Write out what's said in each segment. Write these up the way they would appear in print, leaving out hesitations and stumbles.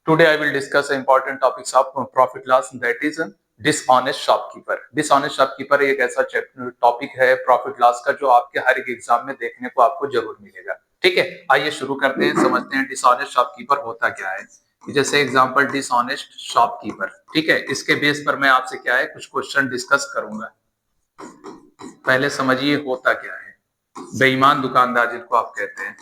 Today I will discuss important topics of profit loss, that is dishonest shopkeeper. Dishonest shopkeeper एक ऐसा topic है profit loss का जो आपके हर एक एग्जाम में देखने को आपको जरूर मिलेगा। ठीक है, आइए शुरू करते हैं, समझते हैं डिसऑनेस्ट शॉपकीपर होता क्या है। जैसे एग्जांपल डिसऑनेस्ट शॉपकीपर, ठीक है, इसके बेस पर मैं आपसे क्या है कुछ क्वेश्चन डिस्कस करूंगा। पहले समझिए होता क्या है। बेईमान दुकानदार जिनको आप कहते हैं,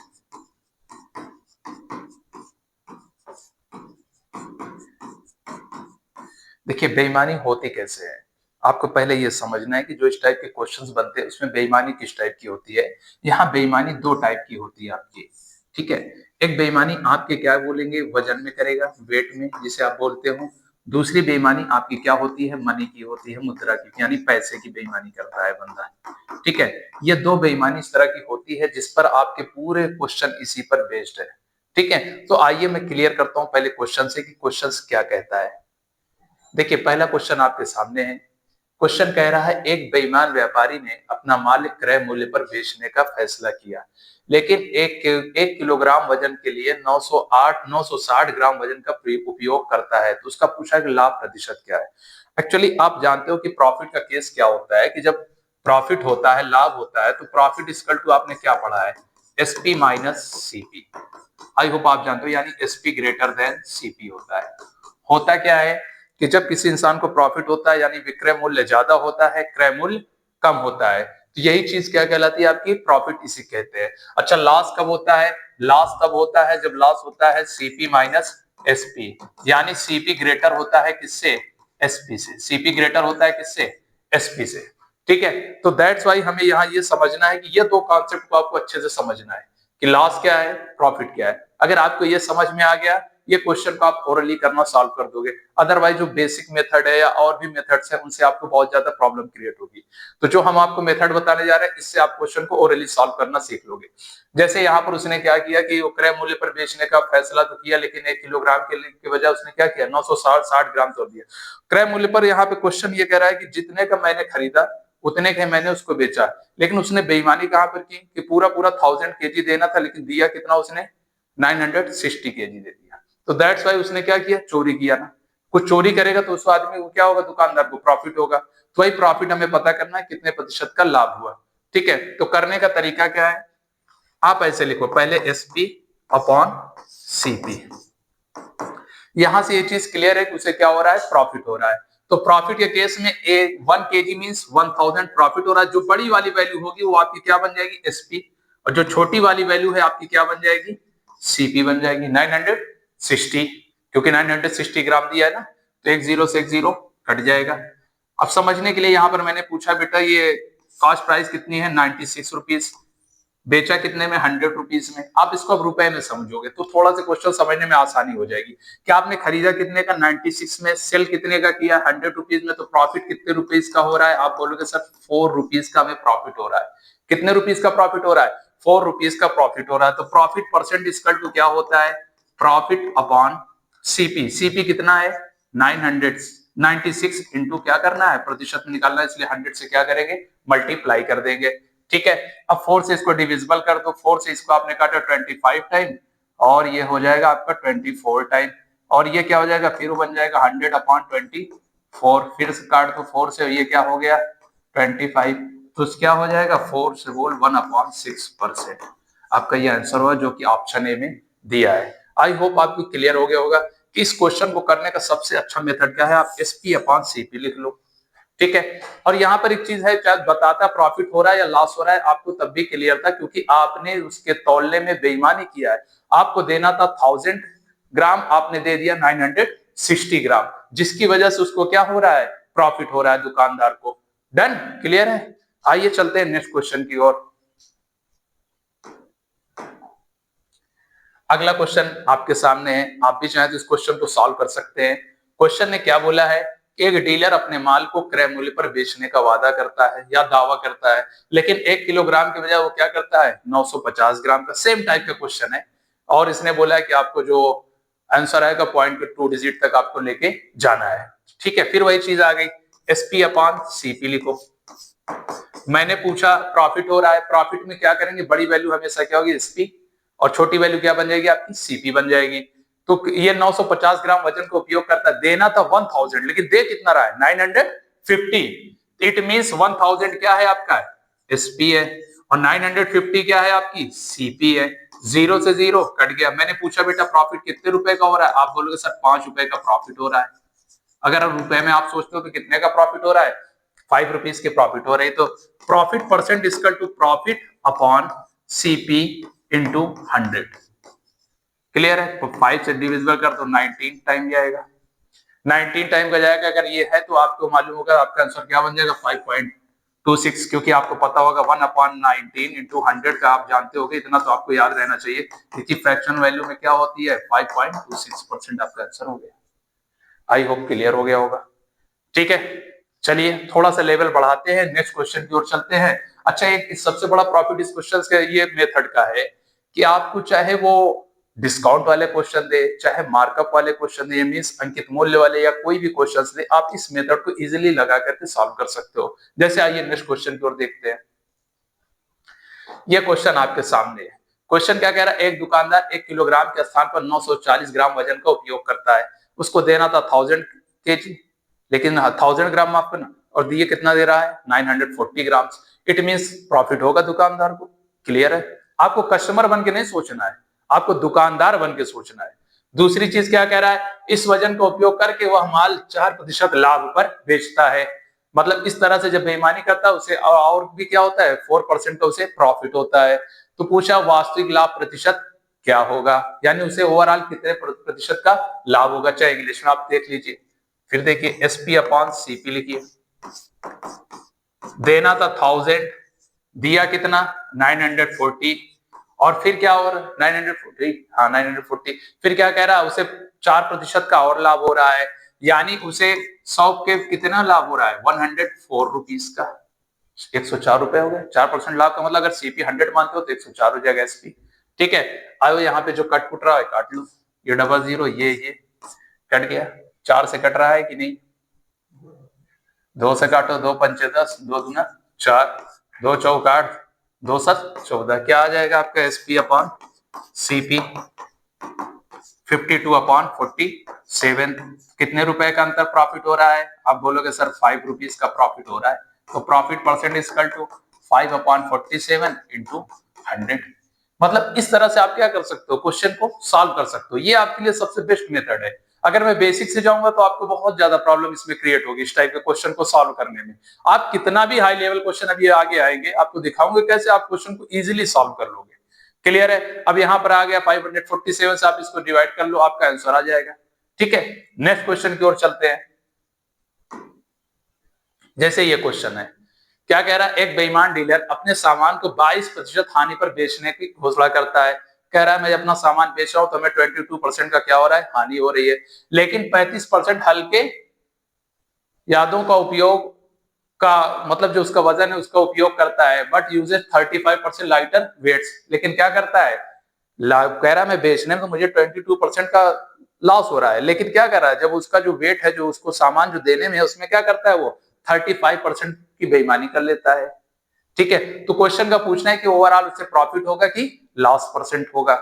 देखिए बेईमानी होती कैसे है, आपको पहले ये समझना है कि जो इस टाइप के क्वेश्चंस बनते हैं उसमें बेईमानी किस टाइप की होती है। यहाँ बेईमानी दो टाइप की होती है आपकी, ठीक है। एक बेईमानी आपके क्या बोलेंगे वजन में करेगा, वेट में, जिसे आप बोलते हो। दूसरी बेईमानी आपकी क्या होती है, मनी की होती है, मुद्रा की, यानी पैसे की बेईमानी करता है बंदा, ठीक है। ये दो बेईमानी इस तरह की होती है जिस पर आपके पूरे क्वेश्चन इसी पर बेस्ड है, ठीक है। तो आइए मैं क्लियर करता हूं पहले क्वेश्चन से कि क्वेश्चन क्या कहता है। देखिए पहला क्वेश्चन आपके सामने है। क्वेश्चन कह रहा है एक बेईमान व्यापारी ने अपना माल क्रय मूल्य पर बेचने का फैसला किया, लेकिन एक किलोग्राम वजन के लिए 960 ग्राम वजन का उपयोग करता है। तो उसका पूछा कि लाभ प्रतिशत क्या है। एक्चुअली आप जानते हो कि प्रॉफिट का केस क्या होता है कि जब प्रॉफिट होता है, लाभ होता है, तो प्रॉफिट इक्वल टू आपने क्या पढ़ा है, SP minus CP. I hope आप जानते हो, यानी एसपी ग्रेटर देन सीपी होता है। होता क्या है कि जब किसी इंसान को प्रॉफिट होता है यानी विक्रय मूल्य ज्यादा होता है, क्रय मूल्य कम होता है, तो यही चीज क्या कहलाती है आपकी, प्रॉफिट इसी कहते हैं। अच्छा लॉस कब होता है, लॉस तब होता है जब लॉस होता है सीपी माइनस एसपी, यानी सीपी ग्रेटर होता है किससे, एसपी से। सीपी ग्रेटर होता है किससे, एसपी से, ठीक है। तो दैट्स वाई हमें यहाँ ये समझना है कि ये दो कॉन्सेप्ट को आपको अच्छे से समझना है कि लॉस क्या है, प्रॉफिट क्या है। अगर आपको ये समझ में आ गया, ये क्वेश्चन को आप ओरली करना सॉल्व कर दोगे। अदरवाइज जो बेसिक मेथड है या और भी मेथड्स हैं उनसे आपको बहुत ज्यादा प्रॉब्लम क्रिएट होगी। तो जो हम आपको मेथड बताने जा रहे हैं इससे आप क्वेश्चन को ओरली सॉल्व करना सीख लोगे। जैसे यहाँ पर उसने क्या किया कि वो क्रय मूल्य पर बेचने का फैसला तो किया, लेकिन 1 किलोग्राम के बजाय उसने क्या किया, 960 ग्राम तोड़ दिया। क्रय मूल्य पर यहाँ पे क्वेश्चन ये कह रहा है कि जितने का मैंने खरीदा उतने का मैंने उसको बेचा, लेकिन उसने बेईमानी कहां पर की कि पूरा 1000 केजी देना था, लेकिन दिया कितना उसने, 960 केजी दे दिया। तो दैट्स वाई उसने क्या किया, चोरी किया ना। कुछ चोरी करेगा तो उस आदमी को क्या होगा, दुकानदार को प्रॉफिट होगा। तो वही प्रॉफिट हमें पता करना है कितने प्रतिशत का लाभ हुआ, ठीक है। तो करने का तरीका क्या है, आप ऐसे लिखो, पहले एसपी अपॉन सीपी। यहां से ये चीज क्लियर है कि उसे क्या हो रहा है, प्रॉफिट हो रहा है। तो प्रॉफिट के केस में 1 केजी मींस 1000 प्रॉफिट हो रहा है। जो बड़ी वाली वैल्यू होगी वो आपकी क्या बन जाएगी, एसपी, और जो छोटी वाली वैल्यू है आपकी क्या बन जाएगी, सीपी बन जाएगी 960, क्योंकि 960 ग्राम दिया है ना, तो एक जीरो से एक जीरो कट जाएगा। अब समझने के लिए यहां पर मैंने पूछा बेटा ये कॉस्ट प्राइस कितनी है, 96 रुपीज, बेचा कितने में, 100 रुपीज में। आप इसको अब रुपए में समझोगे तो थोड़ा सा क्वेश्चन समझने में आसानी हो जाएगी कि आपने खरीदा कितने का, 96 में, सेल कितने का किया, 100 रुपीज में, तो प्रॉफिट कितने रुपीज का हो रहा है। आप बोलोगे सर 4 रुपीज का हमें प्रॉफिट हो रहा है। कितने रुपीज का प्रॉफिट हो रहा है, 4 रुपीज का प्रॉफिट हो रहा है। तो प्रॉफिट परसेंट इक्वल टू क्या होता है, प्रॉफिट अपॉन सीपी। सीपी कितना है, 996 इंटू क्या करना है, प्रतिशत में निकालना है, इसलिए 100 से क्या करेंगे, मल्टीप्लाई कर देंगे, ठीक है। अब 4 से इसको डिविजिबल कर दो, 4 से इसको आपने काटा 25 टाइम, और ये हो जाएगा आपका 24 टाइम, और ये क्या हो जाएगा, फिर बन जाएगा 100 अपॉन 24, फिर से काट दो 4 से, ये क्या हो गया 25, तो क्या हो जाएगा 4 से होल 1/6%। आपका ये आंसर हुआ जो कि ऑप्शन ए में दिया है। आई होप आपको क्लियर हो गया होगा कि इस क्वेश्चन को करने का सबसे अच्छा मेथड क्या है, आप एसपी अपॉन सीपी लिख लो, ठीक है। और यहाँ पर एक चीज है, चाहे बताता प्रॉफिट हो रहा है या लॉस हो रहा है आपको तब भी क्लियर था, क्योंकि आपने उसके तौलने में बेईमानी किया है। आपको देना था 1000 ग्राम, आपने दे दिया 960 ग्राम, जिसकी वजह से उसको क्या हो रहा है, प्रॉफिट हो रहा है दुकानदार को। डन, क्लियर है। आइए चलते हैं नेक्स्ट क्वेश्चन की ओर। अगला क्वेश्चन आपके सामने है, आप भी चाहें तो इस क्वेश्चन को सॉल्व कर सकते हैं। क्वेश्चन ने क्या बोला है, एक डीलर अपने माल को क्रय मूल्य पर बेचने का वादा करता है या दावा करता है, लेकिन 1 किलोग्राम के बजाय वो क्या करता है, 950 ग्राम का। सेम टाइप का क्वेश्चन है, और इसने बोला है कि आपको जो आंसर आएगा पॉइंट के 2 डिजिट तक आपको लेके जाना है, ठीक है। फिर वही चीज आ गई, एसपी अपॉन सीपी लिखो। मैंने पूछा प्रॉफिट हो रहा है, प्रॉफिट में क्या करेंगे, बड़ी वैल्यू हमेशा क्या होगी, एसपी, और छोटी वैल्यू क्या बन जाएगी आपकी, सीपी बन जाएगी। तो ये 950 ग्राम वजन का उपयोग करता है। देना था 1000, लेकिन दे कितना रहा है 950। इट मींस 1000 क्या है आपका एसपी है और 950 क्या है आपकी सीपी है। जीरो से जीरो कट गया। मैंने पूछा बेटा प्रॉफिट कितने रुपए का हो रहा है, आप बोलोगे सर 5 रुपए का प्रॉफिट हो रहा है। अगर रुपए में आप सोचते हो तो कितने का प्रॉफिट हो रहा है, 5 रुपीज के प्रॉफिट हो रहे हैं। तो profit percent equal to profit upon CP into 100। Clear है? तो 5 से डिविजिबल कर तो 19 टाइम जाएगा, 19 टाइम का जाएगा। अगर ये है तो आपको मालूम होगा आपका आंसर क्या बन जाएगा 5.26, क्योंकि आपको पता होगा 1/19 इंटू 100 का आप जानते होगे, इतना तो आपको याद रहना चाहिए क्योंकि फ्रैक्शन वैल्यू में क्या होती है 5.26% आपका आंसर हो गया। आई होप क्लियर हो गया होगा। ठीक है, चलिए थोड़ा सा लेवल बढ़ाते हैं, नेक्स्ट क्वेश्चन की ओर चलते हैं। अच्छा, एक सबसे बड़ा प्रॉफिट इस क्वेश्चन का ये मेथड का है कि आपको चाहे वो डिस्काउंट वाले क्वेश्चन दे, चाहे मार्कअप वाले क्वेश्चन दे, मींस अंकित मूल्य वाले या कोई भी क्वेश्चन दे, आप इस मेथड को इजीली लगा करके सॉल्व कर सकते हो। जैसे आइए नेक्स्ट क्वेश्चन की ओर देखते हैं। ये क्वेश्चन आपके सामने है। क्वेश्चन क्या कह रहा है, एक दुकानदार 1 किलोग्राम के स्थान पर 940 ग्राम वजन का उपयोग करता है। उसको देना था 1000 केजी, लेकिन 1000 ग्राम माफ करना, और दिए कितना दे रहा है 940 ग्राम। इट मींस प्रॉफिट होगा दुकानदार को। क्लियर है? आपको कस्टमर बन के नहीं सोचना है, आपको दुकानदार बन के सोचना है। दूसरी चीज क्या कह रहा है, इस वजन का उपयोग करके वह माल 4% लाभ पर बेचता है। मतलब इस तरह से जब बेईमानी करता है उसे और भी क्या होता है 4% का उसे प्रॉफिट होता है। तो पूछा वास्तविक लाभ प्रतिशत क्या होगा, यानी उसे ओवरऑल कितने प्रतिशत का लाभ होगा। चाहे इंग्लिश में आप देख लीजिए, फिर देखिए एसपी अपॉन सीपी लिखिए। देना था 1000, दिया कितना 940, और फिर क्या और 940, हाँ 940, फिर क्या कह रहा है उसे 4% का और लाभ हो रहा है, यानी उसे 100 के कितना लाभ हो रहा है 104 रुपीज का। 104 रुपए हो गए। 4% लाभ का मतलब अगर सीपी 100 मानते हो तो 104 हो जाएगा एसपी। ठीक है, आयो यहाँ पे जो कट कुट रहा है काट लो, ये डबल जीरो ये कट गया। 4 से कट रहा है कि नहीं, 2 से काटो, 2 पंचे 10, 2 दूना 4, 2 चौक 8, 2 7 14। क्या आ जाएगा आपका एसपी अपॉन सीपी 52 अपॉन 47। कितने रुपए का अंतर प्रॉफिट हो रहा है, आप बोलोगे सर 5 रुपीज का प्रॉफिट हो रहा है। तो profit percent equal to 5 upon 47 into 100। मतलब इस तरह से आप क्या कर सकते हो, क्वेश्चन को सॉल्व कर सकते हो। ये आपके लिए सबसे बेस्ट मेथड है। अगर मैं बेसिक से जाऊंगा तो आपको बहुत ज्यादा प्रॉब्लम इसमें क्रिएट होगी इस टाइप के क्वेश्चन को सॉल्व करने में। आप कितना भी हाई लेवल क्वेश्चन अभी आगे आएंगे, आपको दिखाऊंगे कैसे आप क्वेश्चन को इजीली सॉल्व कर लोगे। क्लियर है? अब यहां पर आ गया 547 से आप इसको डिवाइड कर लो, आपका आंसर आ जाएगा। ठीक है, नेक्स्ट क्वेश्चन की ओर चलते हैं। जैसे ये क्वेश्चन है, क्या कह रहा है, एक बेईमान डीलर अपने सामान को 22% हानि पर बेचने की घोषणा करता है। कह रहा है मैं अपना सामान बेच रहा हूं तो हमें 22% का क्या हो रहा है, हानि हो रही है, लेकिन 35% हल्के यादों का उपयोग का मतलब जो उसका वजन है उसका उपयोग करता है, बट यूजेस 35% लाइटर वेट्स। लेकिन क्या करता है, कह रहा है मैं बेचने में तो मुझे 22% का लॉस हो रहा है, लेकिन क्या कर रहा है जब उसका जो वेट है जो उसको सामान जो देने में है उसमें क्या करता है वो 35% की बेईमानी कर लेता है। ठीक है, तो क्वेश्चन का पूछना है कि ओवरऑल उससे प्रॉफिट होगा कि लॉस परसेंट होगा।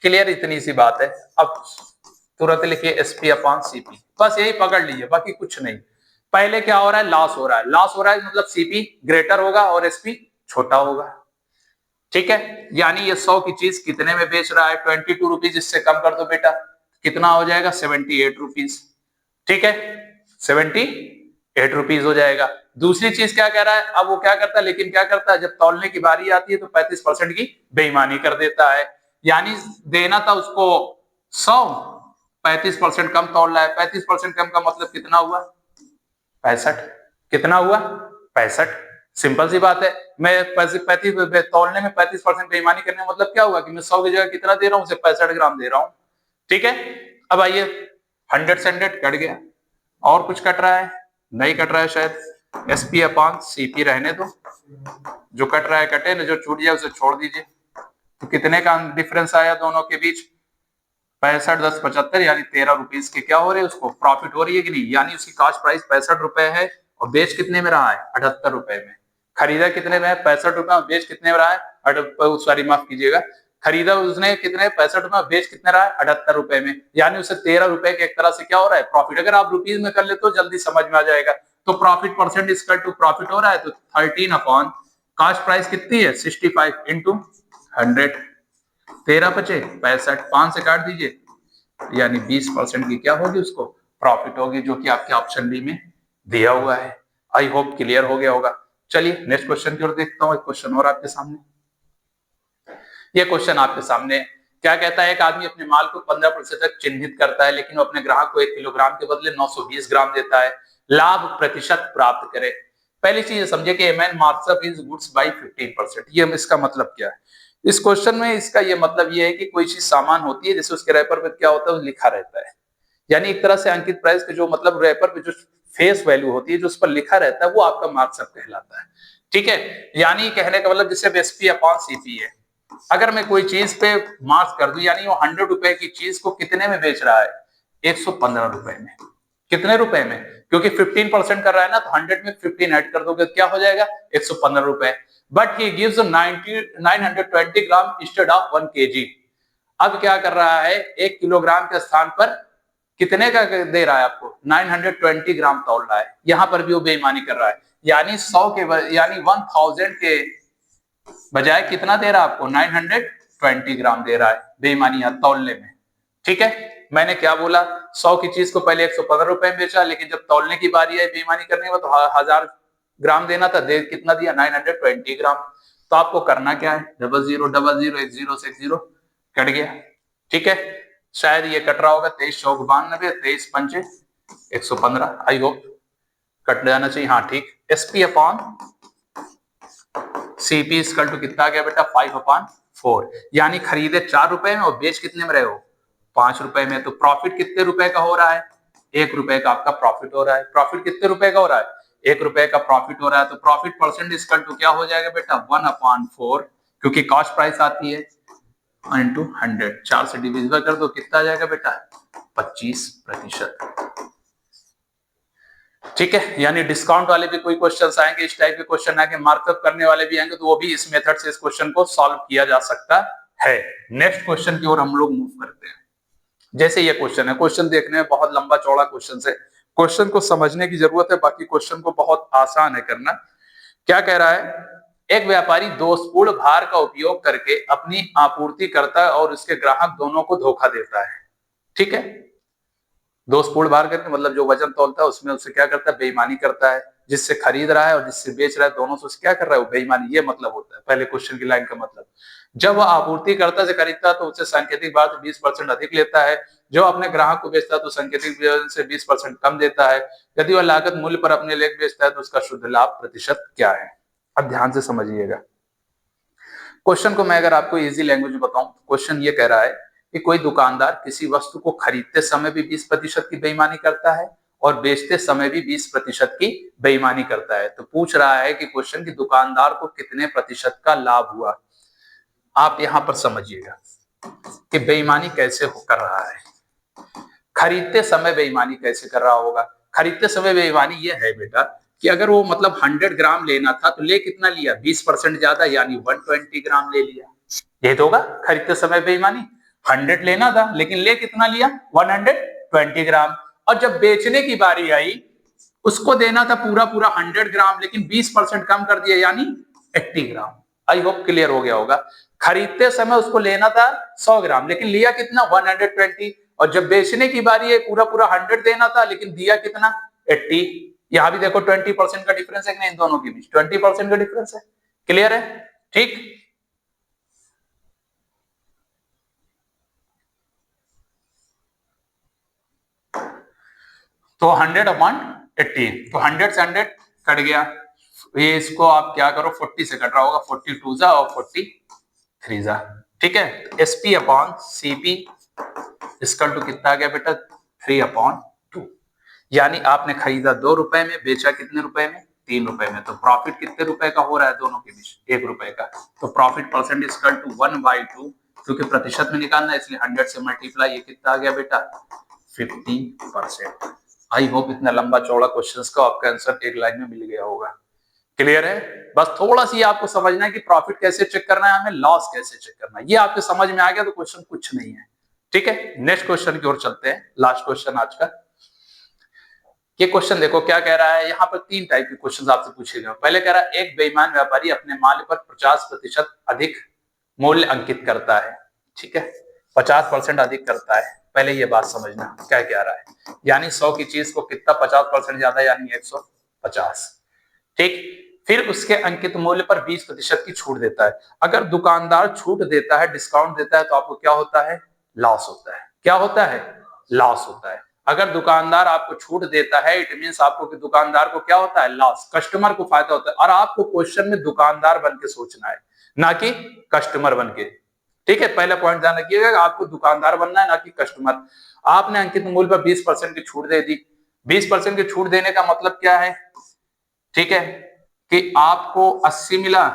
क्लियर, इतनी सी बात है। अब तुरंत लिखिए एसपी अपॉन सीपी, बस यही पकड़ लीजिए, बाकी कुछ नहीं। पहले क्या हो रहा है, लॉस हो रहा है, लॉस हो रहा है मतलब सीपी ग्रेटर होगा और एसपी छोटा होगा। ठीक है, यानी ये 100 की चीज कितने में बेच रहा है 22 रुपीज, इससे कम कर दो बेटा, कितना हो जाएगा 78 रुपीज। ठीक है, 78 रुपीज हो जाएगा। दूसरी चीज क्या कह रहा है, अब वो क्या करता है, लेकिन क्या करता है जब तौलने की बारी आती है तो 35% की बेईमानी कर देता है, यानी देना था उसको 100, 35% कम तौल रहा है। 35% कम का मतलब कितना हुआ 65। कितना हुआ 65। सिंपल सी बात है, मैं 35 तौलने में 35% बेईमानी करने का मतलब क्या हुआ कि मैं 100 की जगह कितना दे रहा हूं उसे 65 ग्राम दे रहा हूं। ठीक है, अब आइए 100 से 100 कट गया, और कुछ कट रहा है नहीं कट रहा है शायद, एसपी अपॉन सीपी रहने दो, जो कट रहा है कटे ना, जो छूट जाए उसे छोड़ दीजिए। तो कितने का डिफरेंस आया दोनों के बीच 65 10 75, यानी 13 रुपीज के क्या हो रहे हैं उसको प्रॉफिट हो रही है कि नहीं, यानी उसकी कॉस्ट प्राइस 65 रुपए है और बेच कितने में रहा है 78 रुपए में। खरीदा कितने में है 65 रुपए, बेच कितने में रहा है सॉरी माफ कीजिएगा खरीदा उसने कितने 65 में, बेच कितने रहा है 78 रुपए में, यानी उसे 13 रुपए के एक तरह से क्या हो रहा है प्रॉफिट। अगर आप रुपीज में कर ले तो जल्दी समझ में आ जाएगा। तो profit percent equal to profit हो रहा है, तो 13 अपॉन कॉस्ट प्राइस कितनी है 65 इंटू 100, 13 बचे 65, 5 से काट दीजिए, यानी 20% की क्या होगी उसको प्रॉफिट होगी, जो कि आपके ऑप्शन बी में दिया हुआ है। आई होप क्लियर हो गया होगा। चलिए नेक्स्ट क्वेश्चन की ओर देखता हूँ। एक क्वेश्चन और आपके सामने, ये क्वेश्चन आपके सामने क्या कहता है, एक आदमी अपने माल को 15% तक चिन्हित करता है, लेकिन वो अपने ग्राहक को 1 किलोग्राम के बदले 920 ग्राम देता है, लाभ प्रतिशत प्राप्त करे। पहली चीज समझे कि man marks up his goods by 15%। ये इसका मतलब क्या है इस क्वेश्चन में, इसका ये मतलब ये है कि कोई चीज सामान होती है जैसे उसके रैपर पे क्या होता है लिखा रहता है, यानी एक तरह से अंकित प्राइस के जो मतलब रैपर पे जो फेस वैल्यू होती है जो उस पर लिखा रहता है वो आपका मार्क्सअप कहलाता है। ठीक है, यानी कहने का मतलब जैसे एसपी अपॉन सीपी है, अगर मैं कोई चीज पे मार्क्स कर दूं, यानी वो 100 रुपए की चीज को कितने में बेच रहा है 115 रुपए में, कितने रुपए में, क्योंकि 15% कर रहा है ना, तो 100 में 15 ऐड कर दोगे क्या हो जाएगा 115 रुपए। But he gives 920 gram instead of 1 kg। अब क्या कर रहा है 1 किलोग्राम के स्थान पर कितने का दे रहा है आपको 920 ग्राम तौल रहा है, यहां पर भी वो बेईमानी कर रहा है, यानी 100 के यानी 1000 के बजाय कितना दे रहा है आपको 920 ग्राम दे रहा है, बेईमानी यहां तौलने में। ठीक है, मैंने क्या बोला 100 की चीज को पहले 115 रुपए में बेचा, लेकिन जब तौलने की बारी आई बेईमानी करने में तो 1000 ग्राम देना था, दे कितना दिया 920 ग्राम। तो आपको करना क्या है 0000 एक 0 से एक 0 कट गया। ठीक है, शायद ये कट रहा होगा 23 चौक 92 23 पंचे 115, आई होप कट जाना चाहिए। हाँ ठीक, SP upon CP equal to कितना आ गया बेटा 5/4, यानी खरीदे 4 रुपए में और बेच कितने में रहे हो 5 रुपए में, तो प्रॉफिट कितने रुपए का हो रहा है 1 रुपए का आपका प्रॉफिट हो रहा है। प्रॉफिट कितने रुपए का हो रहा है 1 रुपए का प्रॉफिट हो रहा है, तो प्रॉफिट परसेंट इक्वल टू क्या हो जाएगा बेटा 1/4, क्योंकि कॉस्ट प्राइस आती है इंटू 100, 4 से डिविजिबल कर दो कितना आ जाएगा बेटा 25%। ठीक है, यानी डिस्काउंट वाले भी कोई क्वेश्चंस आएंगे, इस टाइप के क्वेश्चन आएंगे, मार्कअप करने वाले भी आएंगे, तो वो भी इस मेथड से इस क्वेश्चन को सॉल्व किया जा सकता है। नेक्स्ट क्वेश्चन की ओर हम लोग मूव करते हैं। जैसे ये क्वेश्चन है, क्वेश्चन देखने में बहुत लंबा चौड़ा क्वेश्चन है, क्वेश्चन को समझने की जरूरत है, बाकी क्वेश्चन को बहुत आसान है करना। क्या कह रहा है, एक व्यापारी दोषपूर्ण भार का उपयोग करके अपनी आपूर्तिकर्ता और उसके ग्राहक दोनों को धोखा देता है। ठीक है, दोषपूर्ण भार करके मतलब जो वजन तौलता है उसमें उससे क्या करता है बेईमानी करता है, जिससे खरीद रहा है और जिससे बेच रहा है दोनों से उससे क्या कर रहा है वो बेईमानी, ये मतलब होता है पहले क्वेश्चन की लाइन का मतलब। जब वह आपूर्तिकर्ता से खरीदता है तो उससे सांकेतिक भार से 20% अधिक लेता है, जो अपने ग्राहक को बेचता है तो सांकेतिक भार से 20% कम देता है। यदि वह लागत मूल्य पर अपने लेख बेचता है तो उसका शुद्ध लाभ प्रतिशत क्या है। अब ध्यान से समझिएगा क्वेश्चन को, मैं अगर आपको इजी लैंग्वेज में बताऊं, क्वेश्चन ये कह रहा है कि कोई दुकानदार किसी वस्तु को खरीदते समय भी 20% की बेईमानी करता है और बेचते समय भी 20% की बेईमानी करता है। तो पूछ रहा है कि क्वेश्चन की दुकानदार को कितने प्रतिशत का लाभ हुआ। आप यहां पर समझिएगा कि बेईमानी कैसे कर रहा है, खरीदते समय बेईमानी कैसे कर रहा होगा। खरीदते समय बेईमानी ये है बेटा कि अगर वो मतलब 100 ग्राम लेना था तो ले कितना लिया 20% ज्यादा, यानी 120 ग्राम ले लिया। ये तो होगा खरीदते समय बेईमानी, 100 लेना था लेकिन ले कितना लिया 120 ग्राम, और जब बेचने की बारी आई उसको देना था पूरा पूरा 100 ग्राम, लेकिन 20% कम कर दिया यानी 80 ग्राम। आई होप क्लियर हो गया होगा। खरीदते समय उसको लेना था 100 ग्राम लेकिन लिया कितना 120, और जब बेचने की बारी है पूरा पूरा 100 देना था लेकिन दिया कितना 80। यहां भी देखो 20% का डिफरेंस है कि नहीं, इन दोनों के बीच 20% का डिफरेंस है। क्लियर है, ठीक। तो 100/80, तो 100 से 100 कट गया, ये इसको आप क्या करो 40 से कट रहा होगा, 42 जा और 43 जा। ठीक है, SP upon CP equal to कितना आ गया बेटा 3/2, यानी आपने खरीदा 2 रुपए में, बेचा कितने रुपए में 3 रुपए में, तो प्रॉफिट कितने रुपए का हो रहा है दोनों के बीच 1 रुपए का। तो प्रॉफिट परसेंट इसकल टू 1/2, क्योंकि प्रतिशत में निकालना है इसलिए 100 से मल्टीप्लाई, ये कितना आ गया बेटा 50%। आई होप इतना लंबा चौड़ा क्वेश्चन का आपका आंसर एक लाइन में मिल गया होगा। क्लियर है? बस थोड़ा सी आपको समझना है कि प्रॉफिट कैसे चेक करना है, हमें लॉस कैसे चेक करना है। ये आपके समझ में आ गया तो क्वेश्चन कुछ नहीं है। ठीक है, नेक्स्ट क्वेश्चन की ओर चलते हैं, लास्ट क्वेश्चन आज का। ये क्वेश्चन देखो क्या कह रहा है, यहाँ पर 3 टाइप के क्वेश्चन आपसे पूछे गए। पहले कह रहा है एक बेईमान व्यापारी अपने माल पर 50% अधिक मूल्य अंकित करता है। ठीक है, 50% अधिक करता है। पहले ये बात समझना क्या कह रहा है, यानी 100 की चीज को कितना 50% ज्यादा, यानी 150। ठीक, फिर उसके अंकित मूल्य पर 20% की छूट देता है। अगर दुकानदार छूट देता है, डिस्काउंट देता है, तो आपको क्या होता है, लॉस होता है। क्या होता है, लॉस होता है। अगर दुकानदार आपको छूट देता है, इट मींस आपको कि दुकानदार को क्या होता है, लॉस, कस्टमर को फायदा होता है। और आपको क्वेश्चन में दुकानदार बन के सोचना है, ना कि कस्टमर बन के। ठीक है, पहला पॉइंट ध्यान रखिएगा, आपको दुकानदार बनना है, ना कि कस्टमर। आपने अंकित मूल्य पर 20% की छूट दे दी। 20% की छूट देने का मतलब क्या है, ठीक है, कि आपको 80 मिला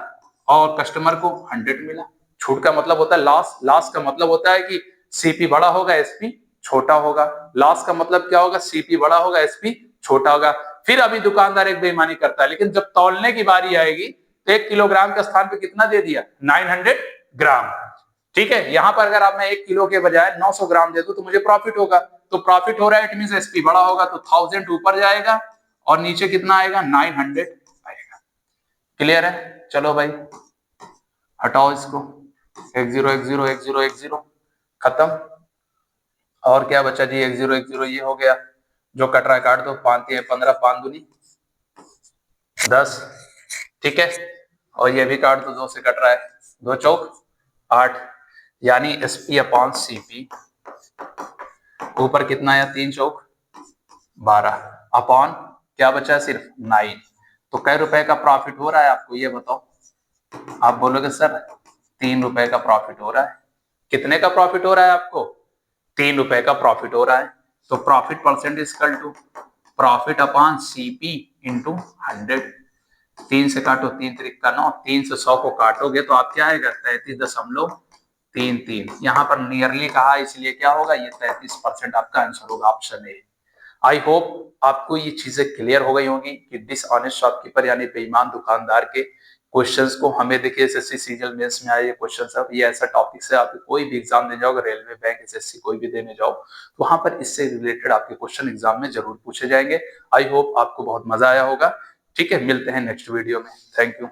और कस्टमर को 100 मिला। छूट का मतलब होता है लॉस। लॉस का मतलब होता है कि सीपी बड़ा होगा, एसपी छोटा होगा। लॉस का मतलब क्या होगा, सीपी बड़ा होगा, एसपी छोटा होगा। फिर अभी दुकानदार एक बेईमानी करता है, लेकिन जब तौलने की बारी आएगी तो 1 किलोग्राम के स्थान पे कितना दे दिया, 900 ग्राम। ठीक है, यहां पर अगर आप मैं 1 किलो के बजाय 900 ग्राम दे दूं तो मुझे प्रॉफिट होगा। तो प्रॉफिट हो रहा है, इट मींस एसपी बड़ा होगा, तो 1000 ऊपर जाएगा और नीचे कितना आएगा, 900 आएगा। क्लियर है? चलो भाई हटाओ इसको, 10 खत्म। और क्या बचा जी, 10 ये हो गया, जो कट रहा है काट दो। 5 3 15, 5 दूनी 10। ठीक है, और ये भी काट दो, 2 से कट रहा है, 2 चौक 8। यानी एसपी अपॉन सीपी, ऊपर कितना आया, 3 चौक 12, अपॉन क्या बचा, सिर्फ 9। तो कै रुपए का प्रॉफिट हो रहा है आपको, ये बताओ। आप बोलोगे सर 3 रुपए का प्रॉफिट हो रहा है। कितने का प्रॉफिट हो रहा है आपको, 3 रुपए का प्रॉफिट हो रहा है। तो profit percent equal to profit upon CP into 100। 3 से काटो, 3 त्रिक का 9, 3 से 100 को काटोगे तो आप क्या आएगा, 33.33। यहाँ पर नियरली कहा, इसलिए क्या होगा, ये 33% आपका आंसर होगा, ऑप्शन ए। आई होप आपको ये चीजें क्लियर हो गई होंगी कि डिसऑनेस्ट शॉपकीपर यानी बेईमान दुकानदार के क्वेश्चंस को हमें, देखिए एसएससी सीजीएल मेंस में आए ये क्वेश्चंस है, ये ऐसा टॉपिक से आप कोई भी एग्जाम देने जाओ, रेलवे, बैंक, एसएससी कोई भी देने जाओ, तो वहां पर इससे रिलेटेड आपके क्वेश्चन एग्जाम में जरूर पूछे जाएंगे। आई होप आपको बहुत मजा आया होगा। ठीक है, मिलते हैं नेक्स्ट वीडियो में। Thank you.